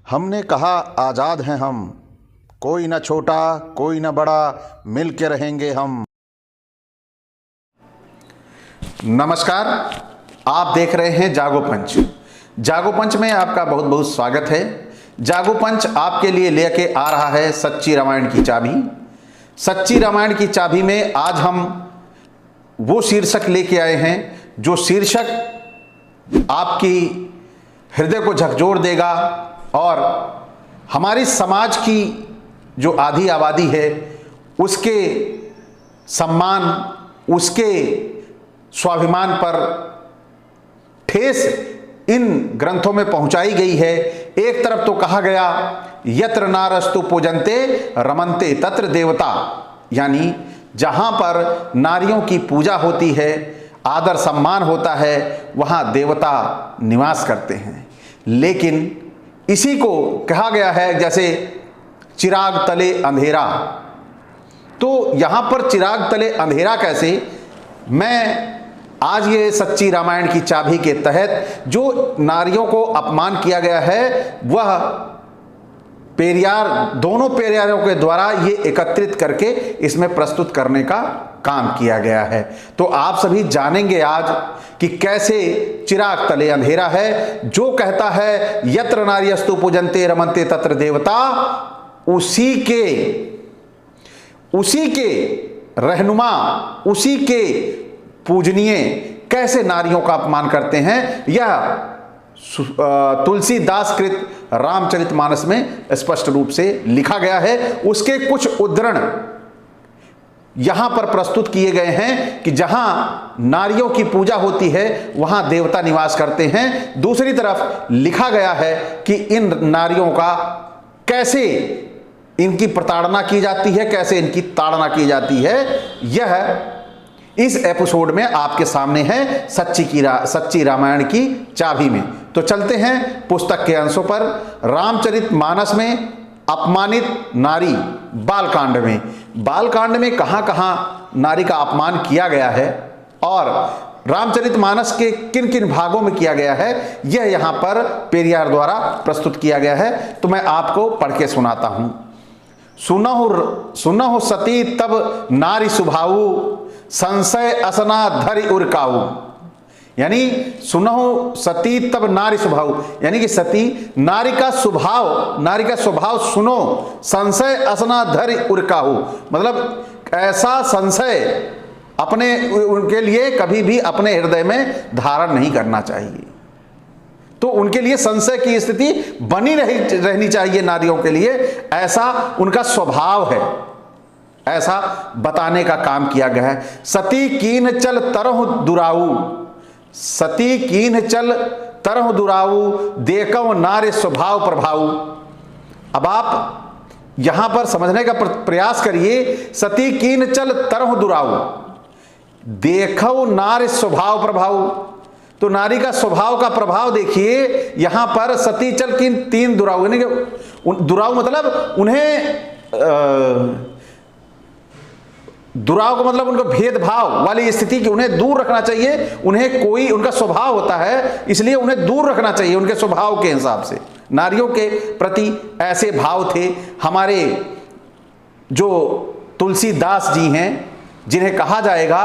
हमने कहा आज़ाद हैं हम, कोई न छोटा कोई न बड़ा, मिल के रहेंगे हम। नमस्कार, आप देख रहे हैं जागो पंच। जागो पंच में आपका बहुत बहुत स्वागत है। जागो पंच आपके लिए लेके आ रहा है सच्ची रामायण की चाबी। सच्ची रामायण की चाबी में आज हम वो शीर्षक लेके आए हैं जो शीर्षक आपकी हृदय को झकझोर देगा और हमारी समाज की जो आधी आबादी है उसके सम्मान, उसके स्वाभिमान पर ठेस इन ग्रंथों में पहुंचाई गई है। एक तरफ तो कहा गया यत्र नारस्तु पूजन्ते रमन्ते तत्र देवता, यानी जहां पर नारियों की पूजा होती है, आदर सम्मान होता है, वहां देवता निवास करते हैं। लेकिन इसी को कहा गया है जैसे चिराग तले अंधेरा। तो यहां पर चिराग तले अंधेरा कैसे? मैं आज ये सच्ची रामायण की चाबी के तहत जो नारियों को अपमान किया गया है वह पेरियार, दोनों पेरियारों के द्वारा ये एकत्रित करके इसमें प्रस्तुत करने का काम किया गया है। तो आप सभी जानेंगे आज कि कैसे चिराग तले अंधेरा है। जो कहता है यत्र नार्यस्तु पूजन्ते रमन्ते तत्र देवता, उसी के रहनुमा, उसी के पूजनीय कैसे नारियों का अपमान करते हैं, यह तुलसीदास कृत रामचरितमानस में स्पष्ट रूप से लिखा गया है। उसके कुछ उद्धरण यहां पर प्रस्तुत किए गए हैं कि जहां नारियों की पूजा होती है वहां देवता निवास करते हैं। दूसरी तरफ लिखा गया है कि इन नारियों का कैसे इनकी प्रताड़ना की जाती है, कैसे इनकी ताड़ना की जाती है। यह इस एपिसोड में आपके सामने है सच्ची रामायण की चाबी में। तो चलते हैं पुस्तक के अंशों पर। रामचरितमानस में अपमानित नारी बालकांड में कहां कहां नारी का अपमान किया गया है और रामचरितमानस के किन किन भागों में किया गया है, यह यहां पर पेरियार द्वारा प्रस्तुत किया गया है। तो मैं आपको पढ़ के सुनाता हूं। सुनहु सती तब नारी सुभाऊ, संशय असना धरि उरकाऊ। यानी सुनहु सती तब नारी स्वभाव, यानी कि सती नारी का स्वभाव सुनो, संशय असना धरि उरकाऊ, मतलब ऐसा संशय उनके लिए कभी भी अपने हृदय में धारण नहीं करना चाहिए। तो उनके लिए संशय की स्थिति बनी रहनी चाहिए नारियों के लिए, ऐसा उनका स्वभाव है, ऐसा बताने का काम किया गया है। सती कीन चल तरहु दुराऊ, सती कीन चल तरहु दुराऊ, देखो नारे स्वभाव प्रभाऊ। अब आप यहां पर समझने का प्रयास करिए। सती कीन चल तरहु दुराऊ, देखो नारे स्वभाव प्रभाऊ। तो नारी का स्वभाव का प्रभाव देखिए। यहां पर सती चल की तीन दुराऊ, यानी कि दुराऊ मतलब उन्हें दुराव का मतलब उनको भेदभाव वाली स्थिति की उन्हें दूर रखना चाहिए। उन्हें कोई उनका स्वभाव होता है, इसलिए उन्हें दूर रखना चाहिए उनके स्वभाव के हिसाब से। नारियों के प्रति ऐसे भाव थे हमारे जो तुलसीदास जी हैं, जिन्हें कहा जाएगा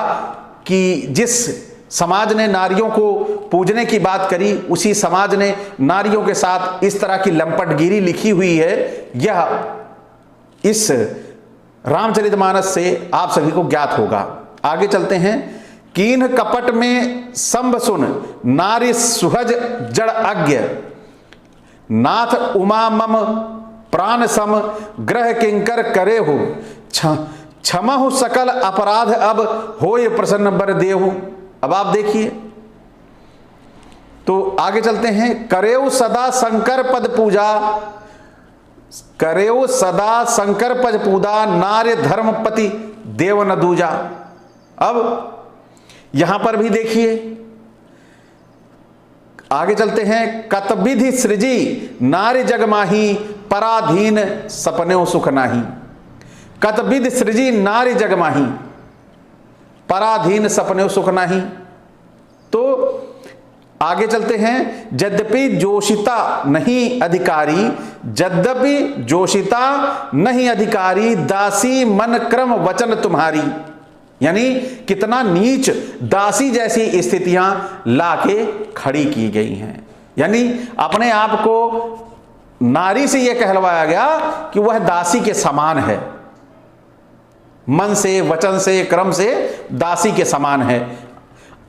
कि जिस समाज ने नारियों को पूजने की बात करी, उसी समाज ने नारियों के साथ इस तरह की लंपटगिरी लिखी हुई है। यह इस रामचरितमानस से आप सभी को ज्ञात होगा। आगे चलते हैं। कीन कपट में संभ सुन, नारी सुहज जड़ अज्ञ, नाथ उमा मम प्राण सम, ग्रह किंकर करे हो, क्षमहु सकल अपराध अब होय प्रसन्न बर देहु। अब आप देखिए, तो आगे चलते हैं। करेऊ सदा शंकर पद पूजा, करेऊ सदा शंकर पद पूजा, नार्य धर्मपति देव न दूजा। अब यहां पर भी देखिए, आगे चलते हैं। कतविधि सृजी नारी जगमाही, पराधीन सपने सुख नाही। कतविधि सृजी नारी जगमाही, पराधीन सपने सुख नाही। तो आगे चलते हैं। यद्यपि जोशिता नहीं अधिकारी, यद्यपि जोशिता नहीं अधिकारी, दासी मन क्रम वचन तुम्हारी। यानी कितना नीच दासी जैसी स्थितियां लाके खड़ी की गई हैं। यानी अपने आप को नारी से यह कहलवाया गया कि वह दासी के समान है, मन से, वचन से, क्रम से दासी के समान है।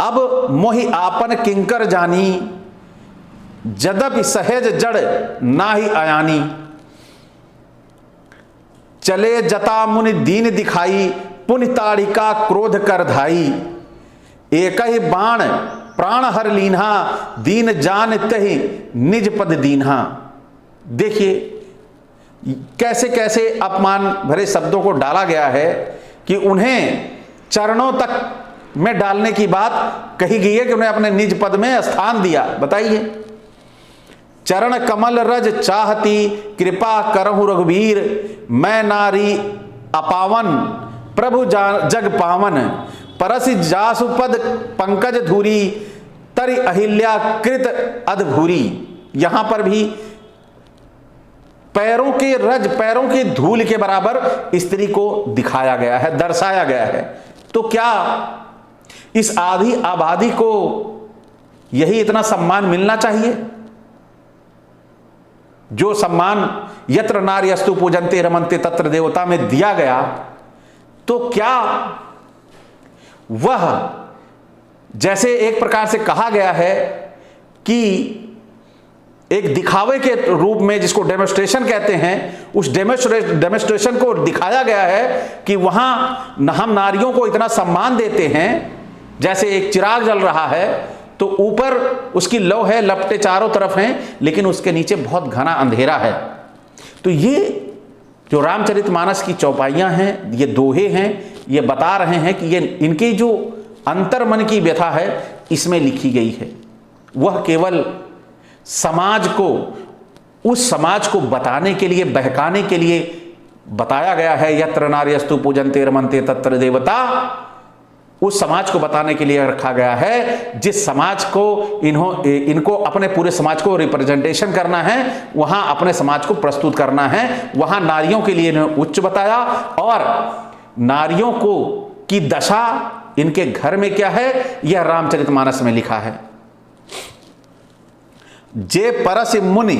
अब मोहि आपन किंकर जानी, यद्यपि सहज जड़ नाही अयानी। चले जता मुनि दीन दिखाई, पुनि ताड़िका क्रोध कर धाई। एक ही बाण प्राण हर लीन्हा, दीन जान तहि निज पद दीन्हा। देखिए कैसे कैसे अपमान भरे शब्दों को डाला गया है कि उन्हें चरणों तक में डालने की बात कही गई है कि उन्हें अपने निज पद में स्थान दिया। बताइए, चरण कमल रज चाहती, कृपा करहु रघुवीर। मैं नारी अपावन, प्रभु जग पावन। परस जासु पद पंकज धूरी, तरि अहिल्या कृत अधभूरी। यहां पर भी पैरों के रज, पैरों की धूल के बराबर स्त्री को दिखाया गया है, दर्शाया गया है। तो क्या इस आधी आबादी को यही इतना सम्मान मिलना चाहिए जो सम्मान यत्र नार्यस्तु पूजन्ते रमन्ते तत्र देवता में दिया गया? तो क्या वह, जैसे एक प्रकार से कहा गया है कि एक दिखावे के रूप में, जिसको डेमोस्ट्रेशन कहते हैं, उस डेमोस्ट्रेशन को दिखाया गया है कि वहां हम नारियों को इतना सम्मान देते हैं, जैसे एक चिराग जल रहा है तो ऊपर उसकी लौ है, लपटे चारों तरफ हैं, लेकिन उसके नीचे बहुत घना अंधेरा है। तो ये जो रामचरितमानस की चौपाइयां हैं, ये दोहे हैं, ये बता रहे हैं कि ये इनकी जो अंतर्मन की व्यथा है इसमें लिखी गई है। वह केवल समाज को, उस समाज को बताने के लिए, बहकाने के लिए बताया गया है। यत्र नार्यस्तु पूजन्ते रमन्ते तत्र देवता, उस समाज को बताने के लिए रखा गया है जिस समाज को इनको अपने पूरे समाज को रिप्रेजेंटेशन करना है, वहां अपने समाज को प्रस्तुत करना है। वहां नारियों के लिए इन्हें उच्च बताया और नारियों को की दशा इनके घर में क्या है, यह रामचरितमानस में लिखा है। जे परस मुनि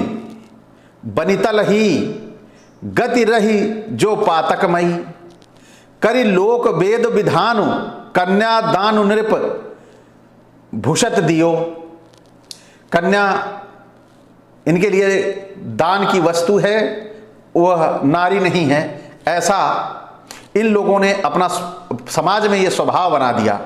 बनितल ही, गति रही जो पातकमयी। करि लोक वेद विधानु, कन्या दान नृप भूषत दियो। कन्या इनके लिए दान की वस्तु है, वह नारी नहीं है, ऐसा इन लोगों ने अपना समाज में यह स्वभाव बना दिया।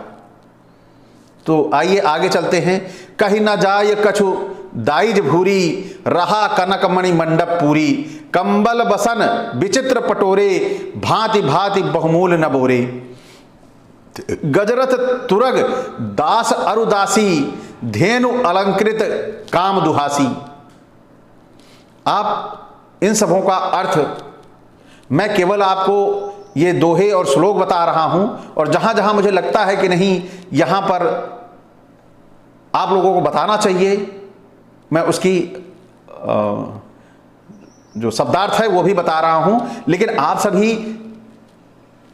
तो आइए आगे चलते हैं। कहीं न जाय कछु दाइज भूरी, रहा कनक मणि मंडप पूरी। कंबल बसन विचित्र पटोरे, भांति भांति बहुमूल न बोरे। गजरथ तुरग दास अरुदासी, धेनु अलंकृत काम दुहासी। आप इन सबों का अर्थ मैं केवल आपको ये दोहे और श्लोक बता रहा हूं, और जहां जहां मुझे लगता है कि नहीं यहां पर आप लोगों को बताना चाहिए, मैं उसकी जो शब्दार्थ है वो भी बता रहा हूं। लेकिन आप सभी,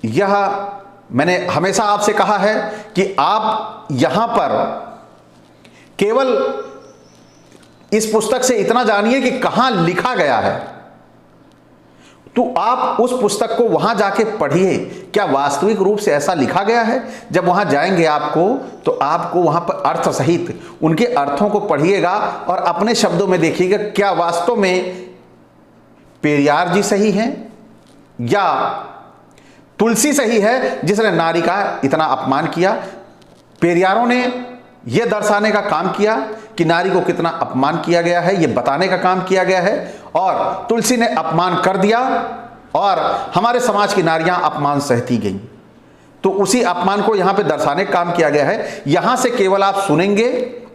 यह मैंने हमेशा आपसे कहा है कि आप यहां पर केवल इस पुस्तक से इतना जानिए कि कहां लिखा गया है, तो आप उस पुस्तक को वहां जाके पढ़िए। क्या वास्तविक रूप से ऐसा लिखा गया है? जब वहां जाएंगे आपको, तो आपको वहां पर अर्थ सहित उनके अर्थों को पढ़िएगा और अपने शब्दों में देखिएगा क्या वास्तव में पेरियार जी सही हैं या तुलसी सही है जिसने नारी का इतना अपमान किया। पेरियारों ने यह दर्शाने का काम किया कि नारी को कितना अपमान किया गया है, यह बताने का काम किया गया है, और तुलसी ने अपमान कर दिया और हमारे समाज की नारियां अपमान सहती गईं। तो उसी अपमान को यहां पे दर्शाने का काम किया गया है। यहां से केवल आप सुनेंगे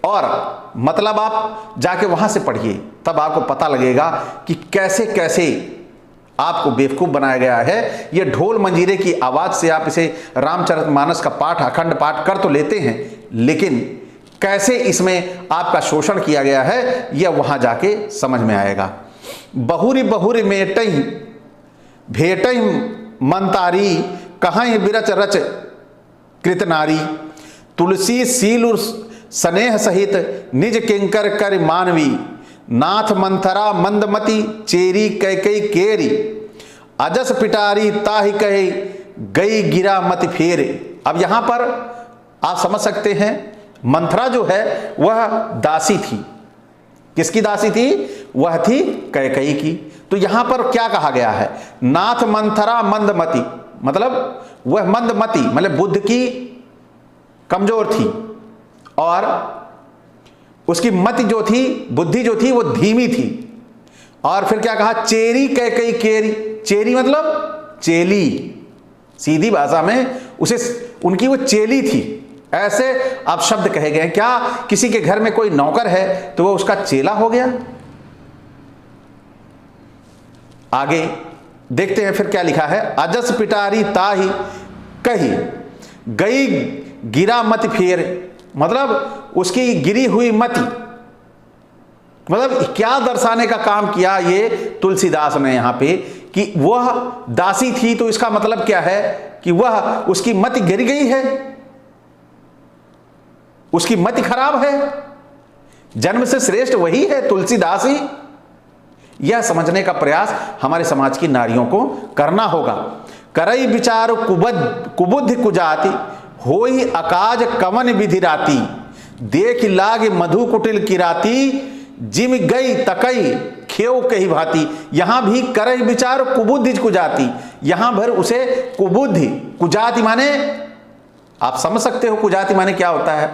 और मतलब आप जाके वहां से पढ़िए, तब आपको पता लगेगा कि कैसे कैसे आपको बेवकूफ बनाया गया है। यह ढोल मंजीरे की आवाज से आप इसे रामचरितमानस का पाठ, अखंड पाठ कर तो लेते हैं, लेकिन कैसे इसमें आपका शोषण किया गया है यह वहां जाके समझ में आएगा। बहुरी बहुरी मेटई भेटई मंतारी, कहीं बिरच रच कृतनारी, तुलसी सील स्नेह सहित निज किंकर कर मानवी, नाथ मंथरा मंदमती चेरी कैकई केरी, अजस पिटारी ताहि कहे गई गिरा मत फेर। अब यहां पर आप समझ सकते हैं मंथरा जो है वह दासी थी। किसकी दासी थी? वह थी कैकई की। तो यहां पर क्या कहा गया है? नाथ मंथरा मंदमती, मतलब वह मंदमती मतलब बुद्ध की कमजोर थी और उसकी मति जो थी, बुद्धि जो थी वो धीमी थी। और फिर क्या कहा? चेरी कैकई केरी, चेरी मतलब चेली, सीधी भाषा में उसे उनकी वो चेली थी। ऐसे अब शब्द कहे गए। क्या किसी के घर में कोई नौकर है तो वो उसका चेला हो गया? आगे देखते हैं फिर क्या लिखा है। अजस पिटारी ताही कही गई गिरा मत फेर, मतलब उसकी गिरी हुई मति, मतलब क्या दर्शाने का काम किया ये तुलसीदास ने यहां पे कि वह दासी थी। तो इसका मतलब क्या है कि वह उसकी मति गिर गई है, उसकी मति खराब है, जन्म से श्रेष्ठ वही है तुलसीदास ही। यह समझने का प्रयास हमारे समाज की नारियों को करना होगा। करई विचार कुबुद्धि कुजाति, होई अकाज कवन विधि राती, देख लाग मधु कुटिल किराती, जिम गई तकई खेव कही भांति। यहां भी करई विचार कुबुद्धि कुजाति, यहां भर उसे कुबुद्धि, कुजाति माने आप समझ सकते हो कुजाति माने क्या होता है।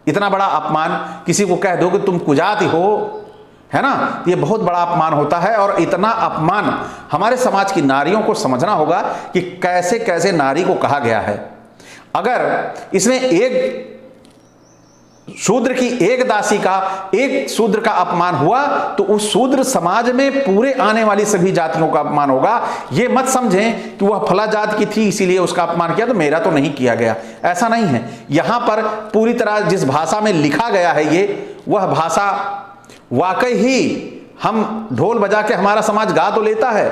इतना बड़ा अपमान किसी को कह दो कि तुम कुजाति हो, है ना, ये बहुत बड़ा अपमान होता है। और इतना अपमान हमारे समाज की नारियों को समझना होगा कि कैसे कैसे नारी को कहा गया है। अगर इसमें एक शूद्र की, एक दासी का, एक शूद्र का अपमान हुआ तो उस शूद्र समाज में पूरे आने वाली सभी जातियों का अपमान होगा। ये मत समझें कि वह फला जात की थी इसीलिए उसका अपमान किया तो मेरा तो नहीं किया गया, ऐसा नहीं है। यहां पर पूरी तरह जिस भाषा में लिखा गया है ये, वह भाषा वाकई ही हम ढोल बजा के हमारा समाज गा तो लेता है,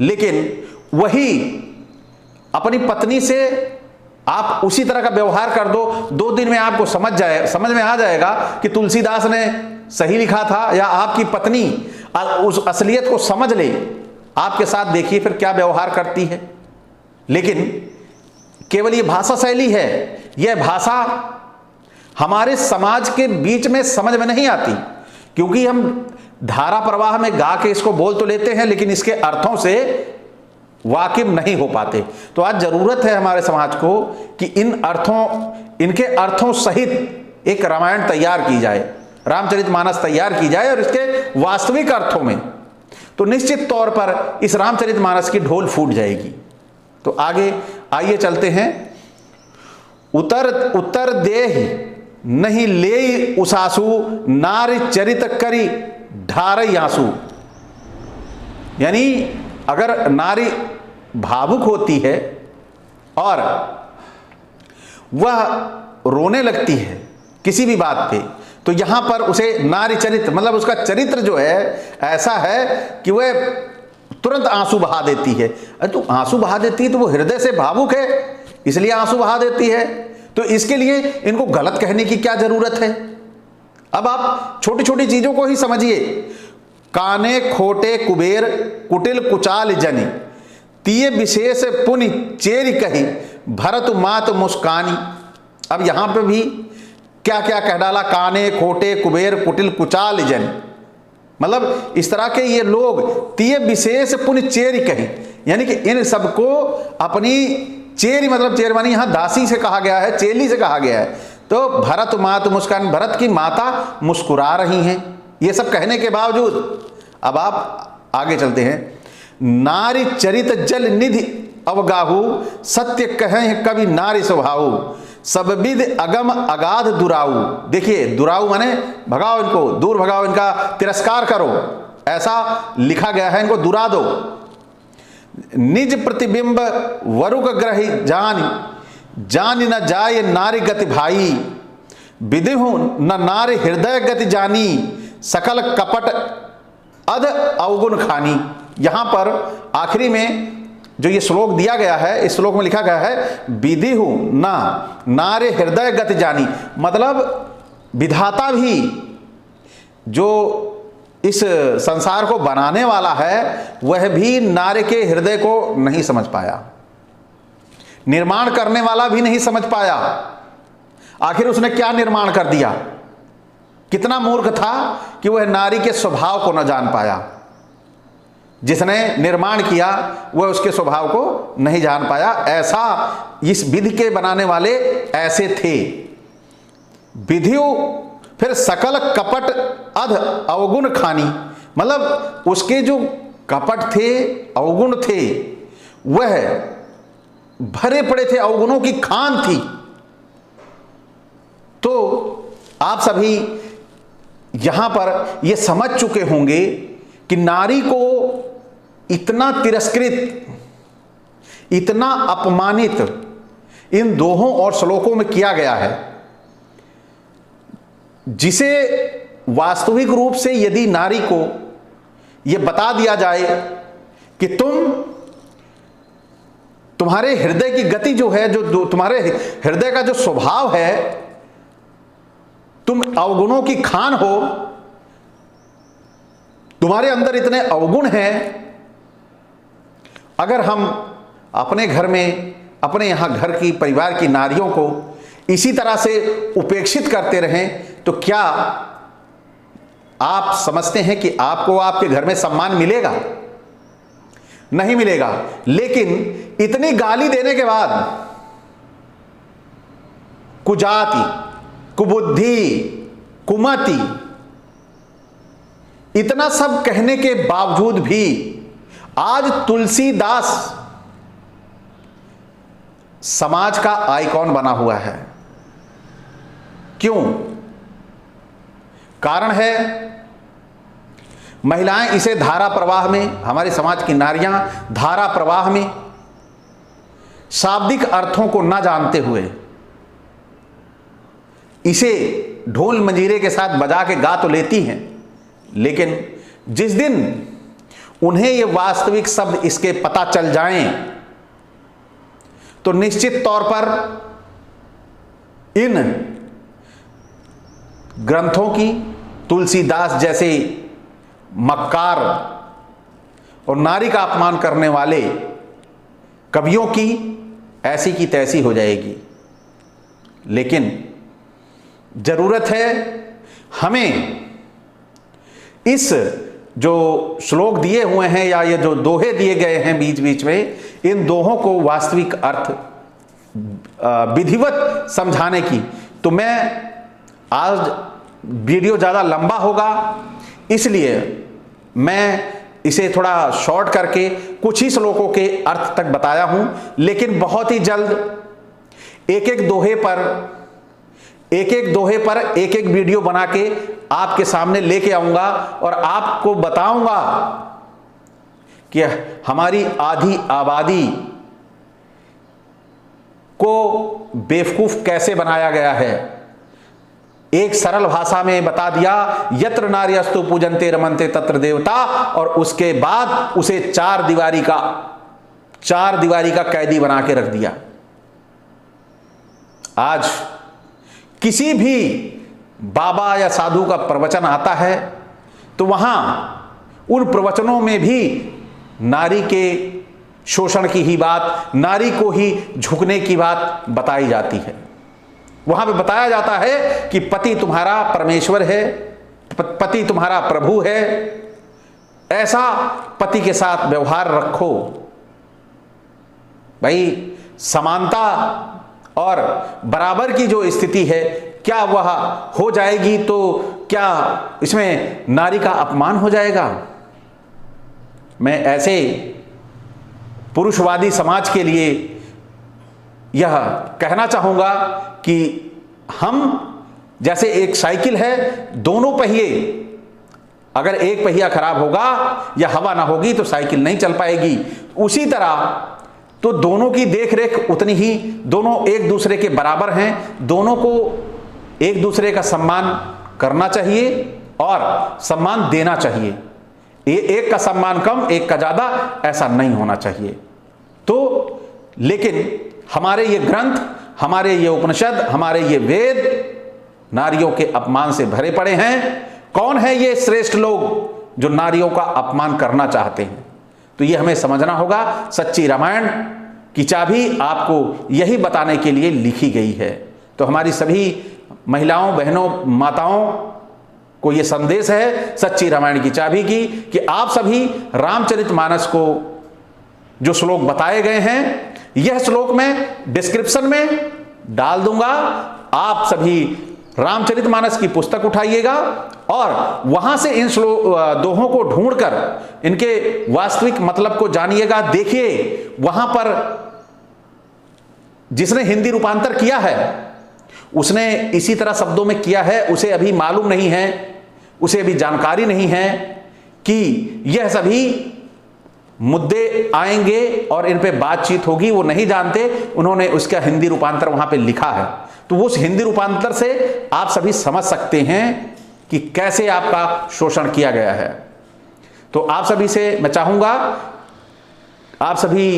लेकिन वही अपनी पत्नी से आप उसी तरह का व्यवहार कर दो, 2 दिन में आपको समझ में आ जाएगा कि तुलसीदास ने सही लिखा था या आपकी पत्नी उस असलियत को समझ ले। आपके साथ देखिए फिर क्या व्यवहार करती है। लेकिन केवल ये भाषा शैली है, यह भाषा हमारे समाज के बीच में समझ में नहीं आती, क्योंकि हम धारा प्रवाह में गा के इसको बोल तो लेते हैं लेकिन इसके अर्थों से वाकिफ नहीं हो पाते। तो आज जरूरत है हमारे समाज को कि इनके अर्थों सहित एक रामायण तैयार की जाए, रामचरितमानस तैयार की जाए और इसके वास्तविक अर्थों में, तो निश्चित तौर पर इस रामचरितमानस की ढोल फूट जाएगी। तो आगे आइए चलते हैं। उत्तर देह नहीं ले उसासु, नारी चरित करी ढारई आंसू। यानी अगर नारी भावुक होती है और वह रोने लगती है किसी भी बात पे, तो यहां पर उसे नारी चरित्र मतलब उसका चरित्र जो है ऐसा है कि वह तुरंत आंसू बहा देती है। अरे तो आंसू बहा देती है तो वो हृदय से भावुक है इसलिए आंसू बहा देती है, तो इसके लिए इनको गलत कहने की क्या जरूरत है। अब आप छोटी छोटी चीजों को ही समझिए। काने खोटे कुबेर कुटिल कुचाल जनि, तिये विशेष पुनि चेरी कही भरत मात मुस्कानी। अब यहां पे भी क्या क्या कह डाला, काने खोटे कुबेर कुटिल कुचाल जनि, मतलब इस तरह के ये लोग तिये विशेष पुनि चेरी कही, यानी कि इन सबको अपनी चेरी मतलब चेरवानी यहां दासी से कहा गया है, चेली से कहा गया है। तो भरत मात मुस्कान, भरत की माता मुस्कुरा रही हैं। ये सब कहने के बावजूद अब आप आगे चलते हैं। नारी चरित जल निधि अवगाहु, सत्य कहें कवि नारी स्वभाव, सब विध अगम अगाध दुराऊ। देखिए दुराऊ माने भगाओ इनको, दूर भगाओ, इनका तिरस्कार करो, ऐसा लिखा गया है, इनको दुरा दो। निज प्रतिबिंब वरुक ग्रही जान न जाय नारी गति भाई, विदिहु न नारी हृदय गति जानी, सकल कपट अध अवगुण खानी। यहां पर आखिरी में जो ये श्लोक दिया गया है, इस श्लोक में लिखा गया है विधिहु ना नारे हृदय गति जानी। मतलब विधाता भी, जो इस संसार को बनाने वाला है, वह भी नारे के हृदय को नहीं समझ पाया, निर्माण करने वाला भी नहीं समझ पाया। आखिर उसने क्या निर्माण कर दिया? कितना मूर्ख था कि वह नारी के स्वभाव को न जान पाया। जिसने निर्माण किया वह उसके स्वभाव को नहीं जान पाया। ऐसा इस विधि के बनाने वाले ऐसे थे। विधियो फिर सकल कपट अध अवगुण खानी। मतलब उसके जो कपट थे, अवगुण थे, वह भरे पड़े थे, अवगुणों की खान थी। तो आप सभी यहां पर यह समझ चुके होंगे कि नारी को इतना तिरस्कृत, इतना अपमानित इन दोहों और श्लोकों में किया गया है, जिसे वास्तविक रूप से यदि नारी को यह बता दिया जाए कि तुम्हारे हृदय की गति जो है, जो तुम्हारे हृदय का जो स्वभाव है, तुम अवगुणों की खान हो, तुम्हारे अंदर इतने अवगुण हैं। अगर हम अपने घर में, अपने यहां घर की, परिवार की नारियों को इसी तरह से उपेक्षित करते रहें, तो क्या आप समझते हैं कि आपको आपके घर में सम्मान मिलेगा? नहीं मिलेगा। लेकिन इतनी गाली देने के बाद, कुजाति, कुबुद्धि, कुमति, इतना सब कहने के बावजूद भी आज तुलसीदास समाज का आइकॉन बना हुआ है। क्यों? कारण है, महिलाएं इसे धारा प्रवाह में, हमारे समाज की नारियां धारा प्रवाह में शाब्दिक अर्थों को न जानते हुए इसे ढोल मंजीरे के साथ बजा के गा तो लेती हैं, लेकिन जिस दिन उन्हें ये वास्तविक शब्द इसके पता चल जाएं, तो निश्चित तौर पर इन ग्रंथों की, तुलसीदास जैसे मक्कार और नारी का अपमान करने वाले कवियों की ऐसी की तैसी हो जाएगी। लेकिन जरूरत है हमें इस जो श्लोक दिए हुए हैं, या ये जो दोहे दिए गए हैं बीच बीच में, इन दोहों को वास्तविक अर्थ विधिवत समझाने की। तो मैं आज वीडियो ज़्यादा लंबा होगा, इसलिए मैं इसे थोड़ा शॉर्ट करके कुछ ही श्लोकों के अर्थ तक बताया हूं। लेकिन बहुत ही जल्द एक एक दोहे पर एक एक वीडियो बना के आपके सामने लेके आऊंगा और आपको बताऊंगा कि हमारी आधी आबादी को बेवकूफ कैसे बनाया गया है। एक सरल भाषा में बता दिया, यत्र नार्यस्तु पूजन्ते रमन्ते तत्र देवता, और उसके बाद उसे चार दीवारी का कैदी बना के रख दिया। आज किसी भी बाबा या साधु का प्रवचन आता है तो वहां उन प्रवचनों में भी नारी के शोषण की ही बात, नारी को ही झुकने की बात बताई जाती है। वहां पे बताया जाता है कि पति तुम्हारा परमेश्वर है, पति तुम्हारा प्रभु है, ऐसा पति के साथ व्यवहार रखो। भाई, समानता और बराबर की जो स्थिति है, क्या वह हो जाएगी तो क्या इसमें नारी का अपमान हो जाएगा? मैं ऐसे पुरुषवादी समाज के लिए यह कहना चाहूंगा कि हम जैसे एक साइकिल है, दोनों पहिए, अगर एक पहिया खराब होगा या हवा ना होगी तो साइकिल नहीं चल पाएगी। उसी तरह तो दोनों की देखरेख उतनी ही, दोनों एक दूसरे के बराबर हैं, दोनों को एक दूसरे का सम्मान करना चाहिए और सम्मान देना चाहिए। एक का सम्मान कम, एक का ज्यादा, ऐसा नहीं होना चाहिए। तो लेकिन हमारे ये ग्रंथ, हमारे ये उपनिषद, हमारे ये वेद नारियों के अपमान से भरे पड़े हैं। कौन है ये श्रेष्ठ लोग जो नारियों का अपमान करना चाहते हैं? तो ये हमें समझना होगा। सच्ची रामायण की चाबी आपको यही बताने के लिए लिखी गई है। तो हमारी सभी महिलाओं, बहनों, माताओं को ये संदेश है सच्ची रामायण की चाबी की कि आप सभी रामचरितमानस को जो श्लोक बताए गए हैं, यह श्लोक मैं डिस्क्रिप्शन में डाल दूंगा। आप सभी रामचरितमानस की पुस्तक उठाइएगा और वहां से इन दोहों को ढूंढकर इनके वास्तविक मतलब को जानिएगा। देखिए, वहां पर जिसने हिंदी रूपांतर किया है उसने इसी तरह शब्दों में किया है। उसे अभी मालूम नहीं है, उसे अभी जानकारी नहीं है कि यह सभी मुद्दे आएंगे और इन पे बातचीत होगी। वो नहीं जानते, उन्होंने उसका हिंदी रूपांतर वहां पे लिखा है। तो उस हिंदी रूपांतर से आप सभी समझ सकते हैं कि कैसे आपका शोषण किया गया है। तो आप सभी से मैं चाहूंगा, आप सभी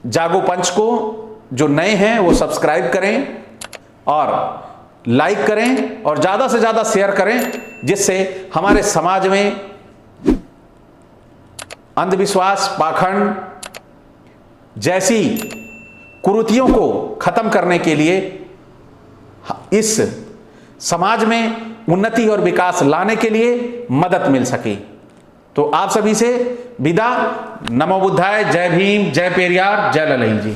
जागो पंच को जो नए हैं वो सब्सक्राइब करें और लाइक करें और ज्यादा से ज्यादा शेयर करें, जिससे हमारे समाज में अंधविश्वास, पाखंड जैसी कुरीतियों को खत्म करने के लिए इस समाज में उन्नति और विकास लाने के लिए मदद मिल सके। तो आप सभी से विदा। नमो बुद्धाय। जय भीम, जय पेरियार, जय ललई जी।